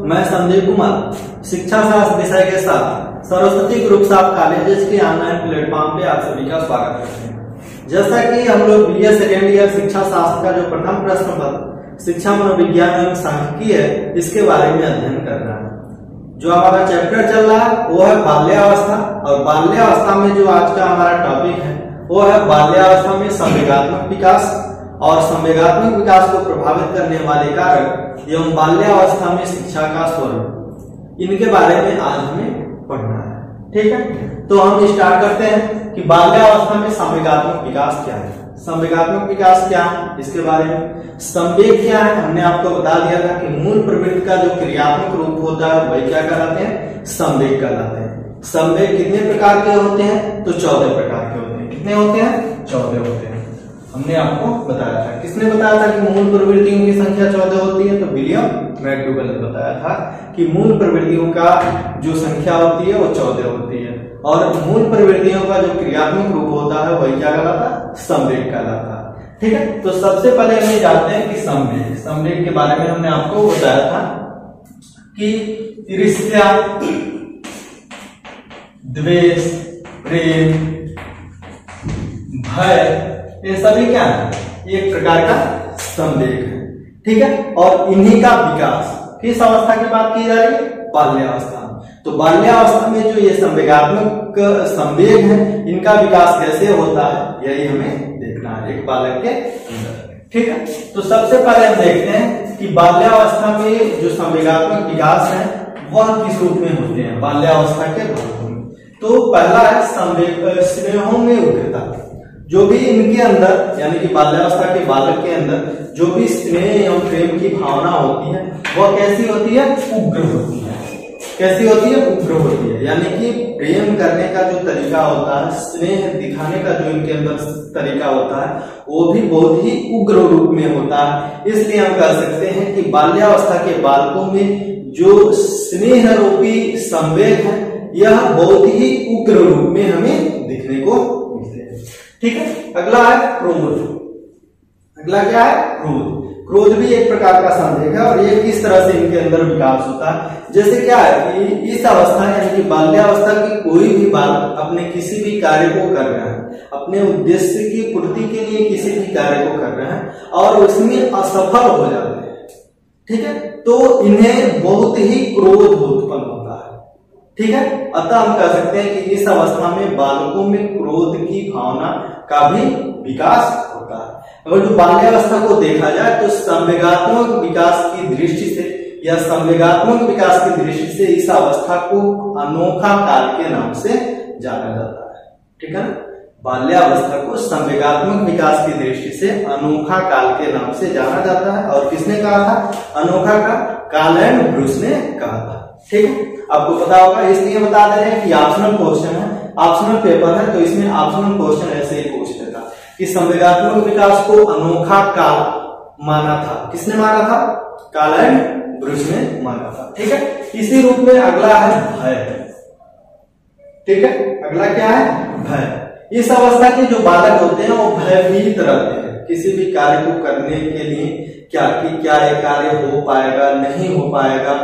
मैं संदीप कुमार शिक्षा शास्त्र विषय के साथ सरस्वती ग्रुप्स ऑफ कॉलेजेस के ऑनलाइन प्लेटफॉर्म पे आप सभी का स्वागत करते हैं। जैसा कि हम लोग बीए सेकेंड ईयर शिक्षा शास्त्र का जो प्रथम प्रश्न पत्र शिक्षा मनोविज्ञान एवं सांख्यिकी है, इसके बारे में अध्ययन कर रहा है। जो हमारा चैप्टर चल रहा है वो है बाल्यावस्था, और बाल्यावस्था में जो आज का हमारा टॉपिक है वो है बाल्यावस्था में संवेगात्मक विकास और संवेगात्मक विकास को प्रभावित करने वाले कारक एवं बाल्यावस्था में शिक्षा का स्वरूप, इनके बारे में आज हमें पढ़ना है। ठीक है, तो हम स्टार्ट करते हैं कि बाल्यावस्था में संवेगात्मक विकास क्या है। संवेगात्मक विकास क्या है इसके बारे में। संवेग क्या है हमने आपको बता दिया था कि मूल प्रवृत्ति का जो क्रियात्मक रूप होता है वही क्या कहलाते हैं, संवेग कहलाते हैं। संवेग कितने प्रकार के होते हैं, तो 14 प्रकार के होते हैं। कितने होते हैं, 14 होते हैं। हमने आपको बताया था, किसने बताया था कि मूल प्रवृत्तियों की संख्या 14 होती है, तो विलियम मैकडूगल ने बताया था कि मूल प्रवृत्तियों का जो संख्या होती है वो 14 होती है, और मूल प्रवृत्तियों का जो क्रियात्मक रूप होता है वही क्या कहलाता है, संवेग कहलाता है। ठीक है, तो सबसे पहले हम जानते हैं कि संवेग, संवेग के बारे में हमने आपको बताया था कि ईर्ष्या, द्वेष, प्रेम, भय, ये सभी क्या है, एक प्रकार का संवेग है। ठीक है, और इन्हीं का विकास किस अवस्था की बात की जा रही है, बाल्यावस्था। तो बाल्यावस्था में जो ये संवेगात्मक संवेग है, इनका विकास कैसे होता है यही हमें देखना है एक बालक के अंदर। ठीक है, तो सबसे पहले हम देखते हैं कि बाल्यावस्था में जो संवेगात्मक विकास है वह किस रूप में होते हैं बाल्यावस्था के बालकों में। तो पहला है संवेग स्नेहों में उग्रता। जो भी इनके अंदर यानी कि बाल्यावस्था के बालक के अंदर जो भी स्नेह एवं प्रेम की भावना होती है वह कैसी होती है, उग्र होती है। कैसी होती है, उग्र होती है। यानी कि प्रेम करने का जो तरीका होता है, स्नेह दिखाने का जो इनके अंदर तरीका होता है वो भी बहुत ही उग्र रूप में होता है। इसलिए हम कह सकते हैं कि बाल्यावस्था के बालकों में जो स्नेह रूपी संवेग है यह बहुत ही उग्र रूप में हमें दिखने को मिलते हैं। ठीक है, अगला है क्रोध। अगला क्या है, क्रोध। क्रोध भी एक प्रकार का संवेग है, और ये किस तरह से इनके अंदर विकास होता है। जैसे क्या है कि इस अवस्था यानी कि बाल्यावस्था की कोई भी बालक अपने किसी भी कार्य को कर रहा है, अपने उद्देश्य की पूर्ति के लिए किसी भी कार्य को कर रहे हैं और उसमें असफल हो जाते हैं, ठीक है, तो इन्हें बहुत ही क्रोध उत्पन्न होता है। ठीक है, अतः हम कह सकते हैं कि इस अवस्था में बालकों में क्रोध की भावना का भी विकास होता है। अगर जो बाल्यावस्था को देखा जाए तो संवेगात्मक विकास की दृष्टि से या संवेगात्मक विकास की दृष्टि से इस अवस्था को अनोखा काल के नाम से जाना जाता है। ठीक है, बाल्यावस्था को संवेगात्मक विकास की दृष्टि से अनोखा काल के नाम से जाना जाता है। और किसने कहा था, अनोखा का कार्ल एंड ब्रूस ने कहा था। ठीक है, आपको पता होगा, इसलिए बता दे रहे हैं कि ऑप्शनल क्वेश्चन है, ऑप्शनल पेपर है, तो इसमें ऑप्शनल क्वेश्चन ऐसे ही पूछ लेता कि संवेगात्मक विकास को अनोखा काल माना था। किसने माना था, कार्ल एंड ब्रूस ने माना था। ठीक है, इसी रूप में अगला है भय। ठीक है, अगला क्या है, भय। इस अवस्था के जो बालक होते हैं वो भयभीत रहते हैं किसी भी कार्य को करने के लिए, क्या ये कार्य हो पाएगा नहीं हो पाएगा।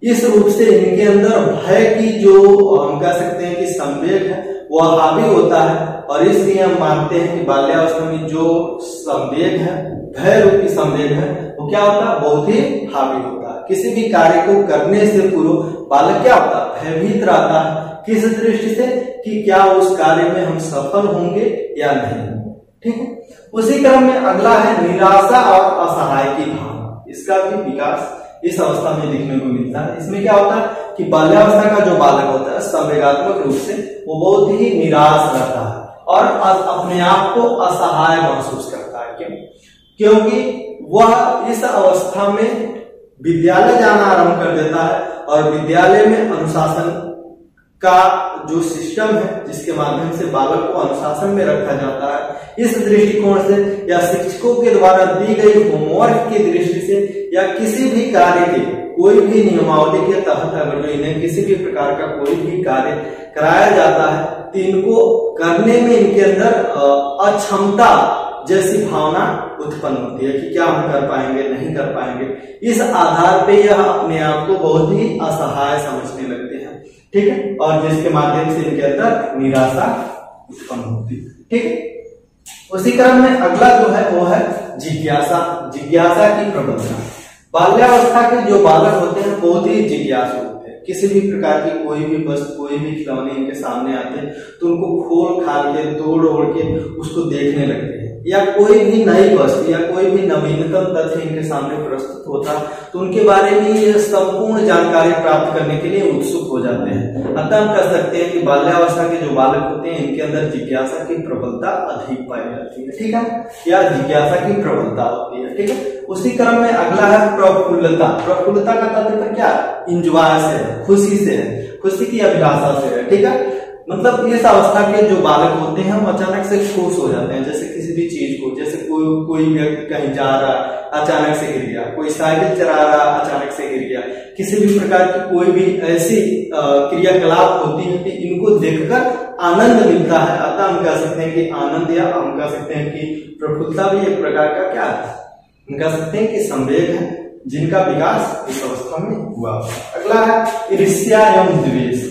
इस रूप से इनके अंदर भय की जो हम कह सकते हैं कि संवेग है वह हावी होता है, और इसलिए हम मानते हैं कि बाल्यावस्था में जो संवेग है, भय रूपी संवेग है, वो क्या होता है, बहुत ही हावी होता है। किसी भी कार्य को करने से पूर्व बालक क्या होता है, भयभीत रहता है। किस दृष्टि से कि क्या उस कार्य में हम सफल होंगे या नहीं। ठीक है, उसी क्रम में अगला है निराशा और असहाय की भावना। इसका भी विकास इस अवस्था में देखने को मिलता है। इसमें क्या होता है कि बाल्यावस्था का जो बालक होता है संवेगात्मक रूप से वो बहुत ही निराश रहता है और अपने आप को असहाय महसूस करता है। क्यों? क्योंकि वह इस अवस्था में विद्यालय जाना आरंभ कर देता है, और विद्यालय में अनुशासन का जो सिस्टम है जिसके माध्यम से बालक को अनुशासन में रखा जाता है, इस दृष्टिकोण से या शिक्षकों के द्वारा दी गई होमवर्क की दृष्टि से या किसी भी कार्य के कोई भी नियमावली के तहत अगर जो इन्हें किसी भी प्रकार का कोई भी कार्य कराया जाता है तो इनको करने में इनके अंदर अक्षमता जैसी भावना उत्पन्न होती है कि क्या हम कर पाएंगे, नहीं कर पाएंगे। इस आधार पे यह अपने आप को बहुत ही असहाय समझने लगते हैं, ठीक है, और जिसके माध्यम से इनके अंदर निराशा उत्पन्न होती है, ठीक है। उसी क्रम में अगला जो है वो है जिज्ञासा। जिज्ञासा की प्रबलता। बाल्यावस्था के जो बालक होते हैं बहुत ही जिज्ञासु होते हैं। किसी भी प्रकार की कोई भी वस्तु, कोई भी खिलौने इनके सामने आते हैं तो उनको खोल खाल के, तोड़ ओड़ के उसको देखने लगते हैं, या कोई भी नई वस्तु या कोई भी नवीनतम तथ्य इनके सामने प्रस्तुत होता तो उनके बारे में ये संपूर्ण जानकारी प्राप्त करने के लिए उत्सुक हो जाते हैं। अतः हम कह सकते हैं कि बाल्यावस्था के जो बालक होते हैं इनके अंदर जिज्ञासा की प्रबलता अधिक पाई जाती है, ठीक है, या जिज्ञासा की प्रबलता होती है, ठीक है। उसी क्रम में अगला है प्रफुल्लता। प्रफुल्लता का तात्पर्य क्या? इंजॉय से है, खुशी से है, खुशी की अभिलाषा से है, ठीक है। मतलब इस अवस्था के जो बालक होते हैं वो अचानक से खुश हो जाते हैं, जैसे किसी भी चीज को, जैसे कोई व्यक्ति कहीं जा रहा अचानक से गिर गया, कोई साइकिल चला रहा अचानक से गिर गया, किसी भी प्रकार की कोई भी ऐसी क्रियाकलाप होती है कि इनको देखकर आनंद मिलता है। अतः हम कह सकते हैं कि आनंद, या हम कह सकते हैं कि प्रफुल्लता भी एक प्रकार का क्या है, हम कह सकते हैं कि संवेग है जिनका विकास इस अवस्था में हुआ। अगला है ईर्ष्या एवं द्वेष।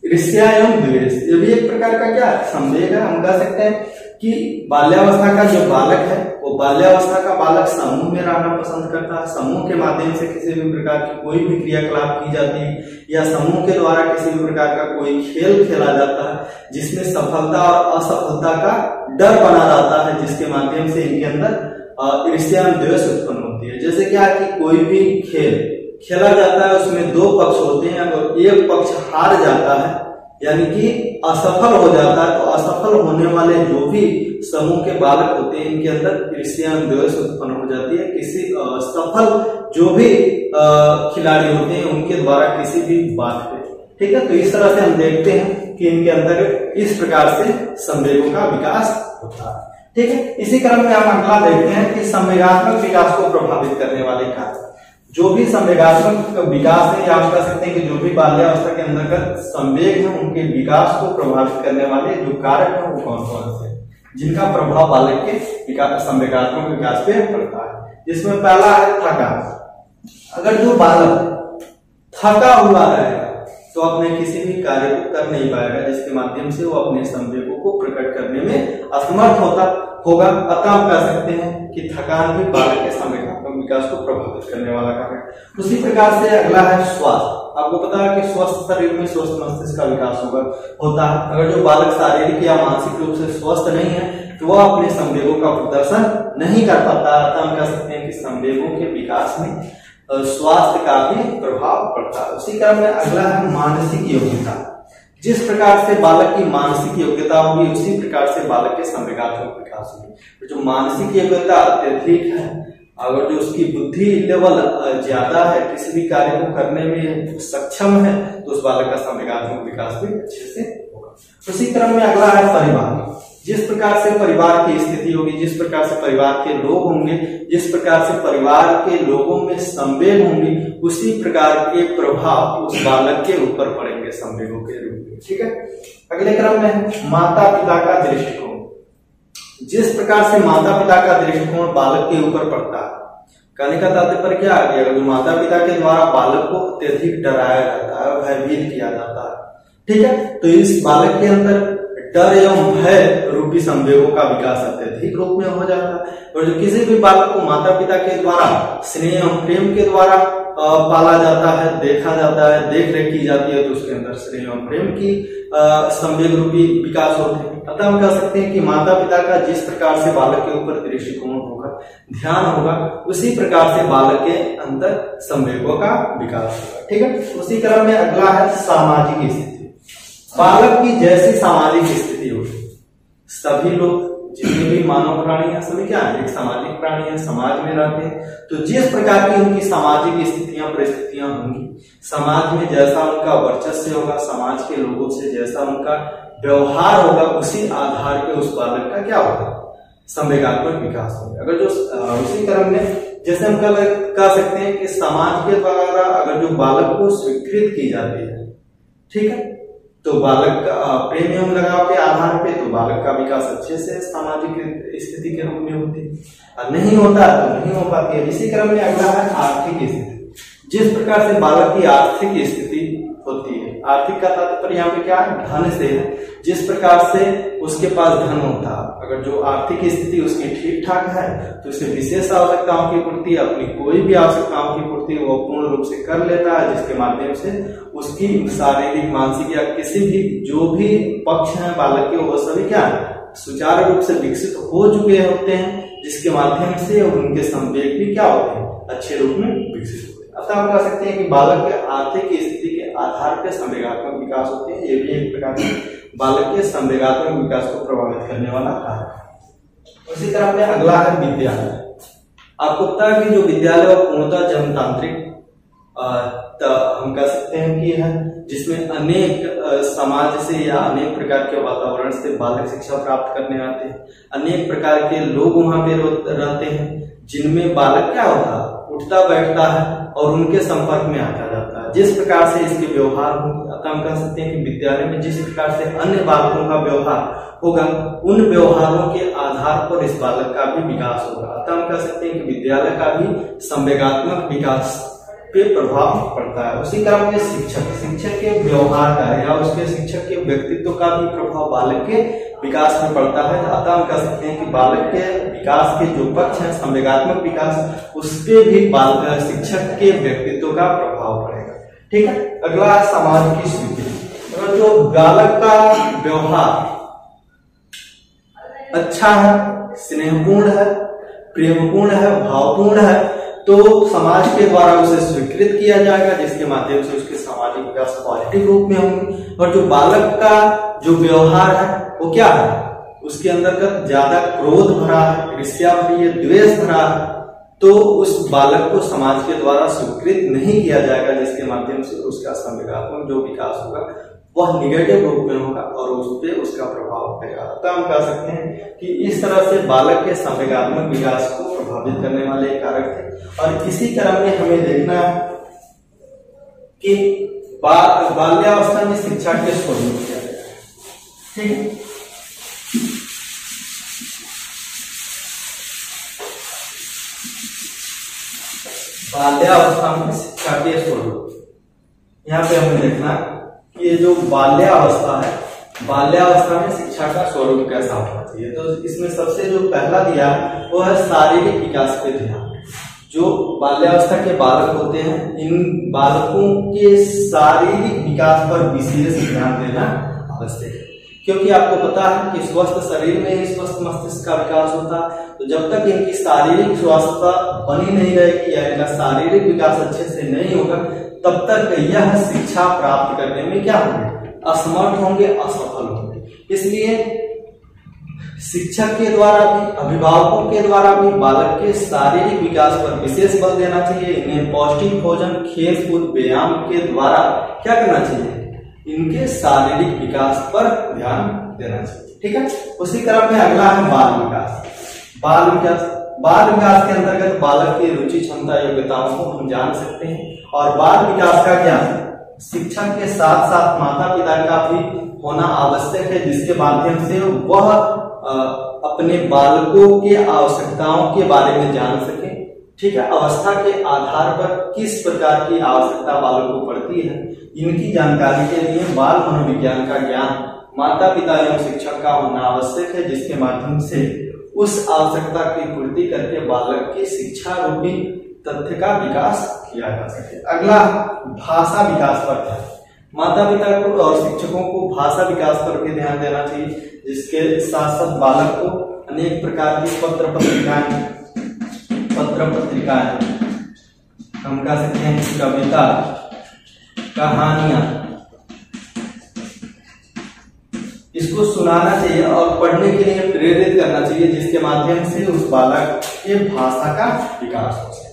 ईर्ष्या एवं द्वेष ये भी एक प्रकार का क्या है, संवेग है। हम कह सकते हैं कि बाल्यावस्था का जो बालक है वो बाल्यावस्था का बालक समूह में रहना पसंद करता है। समूह के माध्यम से किसी भी प्रकार की कोई भी क्रियाकलाप की जाती है, या समूह के द्वारा किसी भी प्रकार का कोई खेल खेला जाता है जिसमें सफलता और असफलता का डर बना रहता है, जिसके माध्यम से इनके अंदर ईर्ष्या एवं द्वेष उत्पन्न होती है। जैसे क्या कि कोई भी खेल खेला जाता है उसमें दो पक्ष होते हैं, अगर एक पक्ष हार जाता है यानी कि असफल हो जाता है, तो असफल होने वाले जो भी समूह के बालक होते हैं इनके अंदर ईर्ष्या एवं द्वेष उत्पन्न हो जाती है। किसी सफल जो भी खिलाड़ी होते हैं उनके द्वारा किसी भी बात पे, ठीक है। तो इस तरह से हम देखते हैं कि इनके अंदर इस प्रकार से संवेगों का विकास होता है, ठीक है। इसी क्रम में हम अगला देखते हैं कि संवेगात्मक विकास को प्रभावित करने वाले कारक। जो भी संवेगात्मक विकास है, या आप कह सकते हैं कि जो भी बाल्यावस्था के अंतर्गत संवेग है उनके विकास को प्रभावित करने वाले जो कारक हैं वो कौन कौन से हैं, जिनका प्रभाव बालक के विकास, संवेगात्मक विकास पे पड़ता है। जिसमें पहला है थकान। अगर जो बालक थका हुआ रहेगा तो अपने किसी भी कार्य को कर नहीं पाएगा, जिसके माध्यम से वो अपने संवेगों को प्रकट करने में असमर्थ होगा। अतः हम कह सकते हैं कि थकान भी बालक के संवेगात्मक विकास को प्रभावित करने वाला कारण है। उसी प्रकार से अगला है स्वास्थ्य। आपको पता है कि स्वस्थ शरीर में स्वस्थ मस्तिष्क का विकास होता है। अगर जो बालक शारीरिक या मानसिक रूप से स्वस्थ नहीं है तो वह अपने संवेगों का प्रदर्शन नहीं कर पाता। अतः हम कह सकते हैं कि संवेगों के विकास में स्वास्थ्य का भी प्रभाव पड़ता है। उसी क्रम में अगला है मानसिक योग्यता। जिस प्रकार से बालक की मानसिक योग्यता होगी उसी प्रकार से बालक के संवेगात्मक विकास होगी। जो मानसिक योग्यता अत्यधिक है, अगर जो उसकी बुद्धि लेवल ज्यादा है, किसी भी कार्य को करने में सक्षम है, तो उस बालक का संवेगात्मक विकास भी अच्छे से होगा। उसी क्रम में अगला है परिवार। जिस प्रकार से परिवार की स्थिति होगी, जिस प्रकार से परिवार के लोग होंगे, जिस प्रकार से परिवार के लोगों में संवेग होंगी, उसी प्रकार के प्रभाव उस बालक के ऊपर पड़ेंगे संवेगों के रूप में, ठीक है। अगले क्रम में माता पिता का दृष्टिकोण। जिस प्रकार से माता पिता का दृष्टिकोण बालक के ऊपर पड़ता है, कहने का तात्पर्य क्या है, अगर माता पिता के द्वारा बालक को अत्यधिक डराया जाता है, भयभीत किया जाता है, ठीक है, तो इस बालक के अंदर डर एवं भय रूपी संवेगों का विकास अत्यधिक रूप में हो जाता है। और जो किसी भी बालक को माता पिता के द्वारा स्नेह एवं प्रेम के द्वारा पाला जाता है, देखा जाता है, देख रेख की जाती है, तो उसके अंदर स्नेह एवं प्रेम की संवेग रूपी विकास होते हैं। अतः हम कह सकते हैं कि माता पिता का जिस प्रकार से बालक के ऊपर दृष्टिकोण होगा, ध्यान होगा, उसी प्रकार से बालक के अंदर संवेगों का विकास होगा, ठीक है। उसी क्रम में अगला है सामाजिक स्थिति। बालक की जैसी सामाजिक स्थिति होगी, सभी लोग जितने भी मानव प्राणी हैं सभी क्या है, एक सामाजिक प्राणी है, समाज में रहते हैं। तो जिस प्रकार की उनकी सामाजिक स्थितियां परिस्थितियां होंगी, समाज में जैसा उनका वर्चस्व होगा, समाज के लोगों से जैसा उनका व्यवहार होगा, उसी आधार पे उस बालक का क्या होगा, संवेगात्मक विकास होगा। अगर जो उसी क्रम में जैसे हम कह सकते हैं कि समाज के द्वारा अगर जो बालक को स्वीकृत की जाती है, ठीक है, तो बालक का प्रेम एवं लगाव के आधार पे तो बालक का विकास अच्छे से सामाजिक स्थिति के रूप में होती है, और नहीं होता तो नहीं हो पाती है। इसी क्रम में अगला है आर्थिक स्थिति। जिस प्रकार से बालक की आर्थिक स्थिति होती है, आर्थिक का तात्पर्य यहाँ पे क्या है, धन से है। जिस प्रकार से उसके पास धन होता है, अगर जो आर्थिक स्थिति उसकी ठीक ठाक है तो उसे विशेष आवश्यकताओं की पूर्ति, अपनी कोई भी आवश्यकताओं की पूर्ति वो पूर्ण रूप से कर लेता है, जिसके माध्यम से उसकी शारीरिक, मानसिक या किसी भी जो भी पक्ष है बालक के, वो सभी क्या सुचारू रूप से विकसित हो चुके होते हैं, जिसके माध्यम से उनके संवेग भी क्या होते हैं, अच्छे रूप में विकसित होते हैं। अतः हम कह सकते हैं कि बालक के आर्थिक स्थिति के आधार पर संवेगात्मक विकास होते हैं। ये भी एक प्रकार से बालक के संवेगात्मक विकास को प्रभावित करने वाला कारक है। उसी तरह में अगला है विद्यालय। आपको पता है कि जो विद्यालय वो पूर्णतः जनतांत्रिक हम कह सकते हैं कि है, जिसमें अनेक समाज से या अनेक प्रकार के वातावरण से बालक शिक्षा प्राप्त करने आते हैं। अनेक प्रकार के लोग वहां पे रहते हैं, जिनमें बालक क्या होता है, उठता बैठता है और उनके संपर्क में आता जाता है। जिस प्रकार से इसके व्यवहार अतः हम कह सकते हैं कि विद्यालय में जिस प्रकार से अन्य बालकों का व्यवहार होगा, उन व्यवहारों के आधार पर इस बालक का भी विकास होगा। अतः हम कह सकते हैं कि विद्यालय का भी संवेगात्मक विकास पे प्रभाव पड़ता है। उसी क्रम में शिक्षक के व्यवहार का या उसके शिक्षक के व्यक्तित्व का भी प्रभाव बालक के विकास में पड़ता है। अतः हम कह सकते हैं कि बालक के विकास के जो पक्ष है, संवेगात्मक विकास, उस पे भी शिक्षक के व्यक्तित्व का प्रभाव पड़ेगा। ठीक है। अगला है समाज की स्वीकृति। अगर जो बालक का व्यवहार अच्छा है, स्नेहपूर्ण है, प्रेमपूर्ण है, भावपूर्ण है, तो समाज के द्वारा उसे स्वीकृत किया जाएगा, जिसके माध्यम से उसके सामाजिक विकास पॉजिटिव रूप में होंगे। और जो बालक का जो व्यवहार है वो क्या है, उसके अंदर का ज्यादा क्रोध भरा है, ईर्ष्या भरी है, द्वेष भरा है, तो उस बालक को समाज के द्वारा स्वीकृत नहीं किया जाएगा, जिसके माध्यम से उसका संवेगात्मक जो विकास होगा वह निगेटिव रूप में होगा और उस पर उसका प्रभाव पड़ेगा। तो हम कह सकते हैं कि इस तरह से बालक के संवेगात्मक विकास को प्रभावित करने वाले कारक थे। और इसी क्रम में हमें देखना है कि बाल्यावस्था में शिक्षा के स्वरूप क्या है। ठीक है। बाल्यावस्था में शिक्षा के स्वरूप, यहाँ पे हमें देखना कि ये जो बाल्यावस्था है, बाल्यावस्था में शिक्षा का स्वरूप कैसा होना चाहिए। तो इसमें सबसे जो पहला दिया वो है शारीरिक विकास पे ध्यान। जो बाल्यावस्था के बालक होते हैं, इन बालकों के शारीरिक विकास पर विशेष ध्यान देना आवश्यक है, क्योंकि आपको पता है कि स्वस्थ शरीर में ही स्वस्थ मस्तिष्क का विकास होता है। तो जब तक इनकी शारीरिक स्वास्थ्य बनी नहीं रहेगी या इनका शारीरिक विकास अच्छे से नहीं होगा, तब तक यह शिक्षा प्राप्त करने में क्या होंगे, असमर्थ होंगे, असफल होंगे। इसलिए शिक्षक के द्वारा भी, अभिभावकों के द्वारा भी बालक के शारीरिक विकास पर विशेष बल देना चाहिए। इन्हें पौष्टिक भोजन, खेल कूद, व्यायाम के द्वारा क्या करना चाहिए, इनके शारीरिक विकास पर ध्यान देना चाहिए। ठीक है। उसी क्रम में अगला है बाल विकास। बाल विकास के अंतर्गत बालक की रुचि, क्षमता, योग्यताओं को हम जान सकते हैं। और बाल विकास का ज्ञान शिक्षक के साथ साथ माता पिता का भी होना आवश्यक है, जिसके माध्यम से वह अपने बालकों के आवश्यकताओं के बारे में जान सके। ठीक है। अवस्था के आधार पर किस प्रकार की आवश्यकता बालकों को पड़ती है, इनकी जानकारी के लिए बाल मनोविज्ञान का ज्ञान माता पिता एवं शिक्षक का होना आवश्यक है, जिसके माध्यम से उस आवश्यकता की पूर्ति करके बालक की शिक्षा रूपी तथ्य का विकास किया जा सके। अगला भाषा विकास पर ध्यान। माता पिता को और शिक्षकों को भाषा विकास पर भी ध्यान देना चाहिए, जिसके साथ साथ बालक को अनेक प्रकार की पत्र पत्रिकाएं हम कह सकते हैं, कविता, कहानियां, इसको सुनाना चाहिए और पढ़ने के लिए प्रेरित करना चाहिए, जिसके माध्यम से उस बालक के भाषा का विकास हो सके।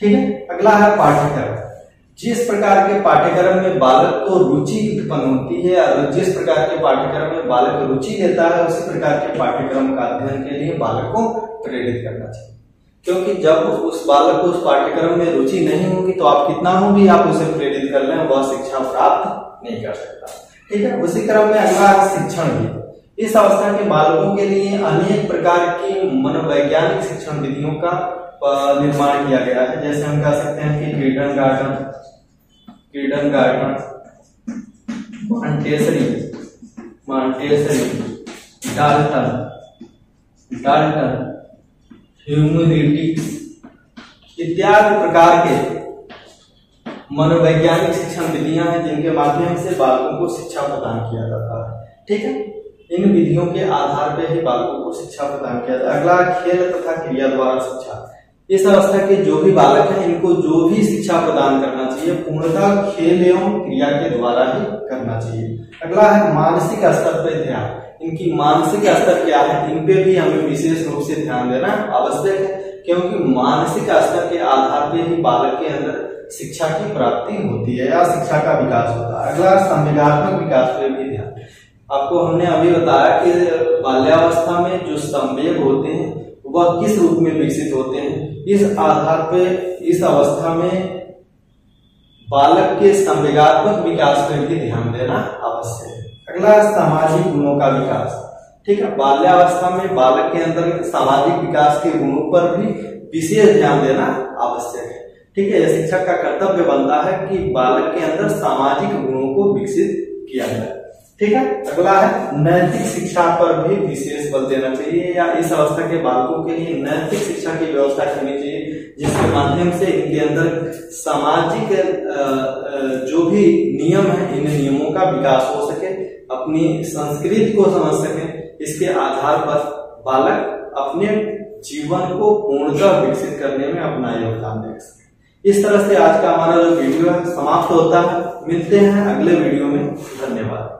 ठीक है। अगला है पाठ्यक्रम। जिस प्रकार के पाठ्यक्रम में बालक को रुचि उत्पन्न होती है और जिस प्रकार के पाठ्यक्रम में बालक रुचि लेता है, उसी प्रकार के पाठ्यक्रम का अध्ययन के लिए बालक को प्रेरित करना चाहिए। क्योंकि जब उस बालक को उस पाठ्यक्रम में रुचि नहीं होगी तो आप कितना हो भी आप उसे प्रेरित कर लें, वह शिक्षा प्राप्त नहीं कर सकता। ठीक है। उसी क्रम में अगला शिक्षण भी। इस अवस्था के बालकों के लिए अनेक प्रकार की मनोवैज्ञानिक शिक्षण विधियों का निर्माण किया गया है। जैसे हम कह सकते हैं कि किंडरगार्टन, मॉन्टेसरी, डाल्टन, ह्यूमैनिटीज इत्यादि प्रकार के मनोवैज्ञानिक शिक्षण विधियां हैं जिनके माध्यम से बालकों को शिक्षा प्रदान किया जाता है। ठीक है, इन विधियों के आधार पर ही बालकों को शिक्षा प्रदान किया जाता है। अगला खेल तथा क्रिया द्वारा शिक्षा। इस अवस्था के जो भी बालक हैं इनको जो भी शिक्षा प्रदान करना चाहिए पूर्णतः खेल एवं क्रिया के द्वारा ही करना चाहिए। अगला है मानसिक स्तर पर ध्यान। इनकी मानसिक स्तर क्या है, इन पे भी हमें विशेष रूप से ध्यान देना आवश्यक है, क्योंकि मानसिक स्तर के आधार पर ही बालक के अंदर शिक्षा की प्राप्ति होती है या शिक्षा का विकास होता है। अगला संवेगात्मक विकास पे भी ध्यान। आपको हमने अभी बताया कि बाल्यावस्था में जो संवेग होते हैं वह किस रूप में विकसित होते हैं। इस आधार पे इस अवस्था में बालक के संवेगात्मक विकास पर भी ध्यान देना आवश्यक है। अगला सामाजिक गुणों का विकास। ठीक है, बाल्यावस्था में बालक के अंदर सामाजिक विकास के गुणों पर भी विशेष ध्यान देना आवश्यक है। ठीक है, यह शिक्षक का कर्तव्य बनता है कि बालक के अंदर सामाजिक गुणों को विकसित किया जाए। ठीक है, अगला है नैतिक शिक्षा पर भी विशेष बल देना चाहिए, या इस अवस्था के बालकों के लिए नैतिक शिक्षा की व्यवस्था करनी चाहिए जिसके माध्यम से इनके अंदर सामाजिक जो भी नियम है इन नियमों का विकास हो सके, अपनी संस्कृति को समझ सके। इसके आधार पर बालक अपने जीवन को पूर्णतः विकसित करने में अपना योगदान दे सके। इस तरह से आज का हमारा जो वीडियो है समाप्त होता है। मिलते हैं अगले वीडियो में। धन्यवाद।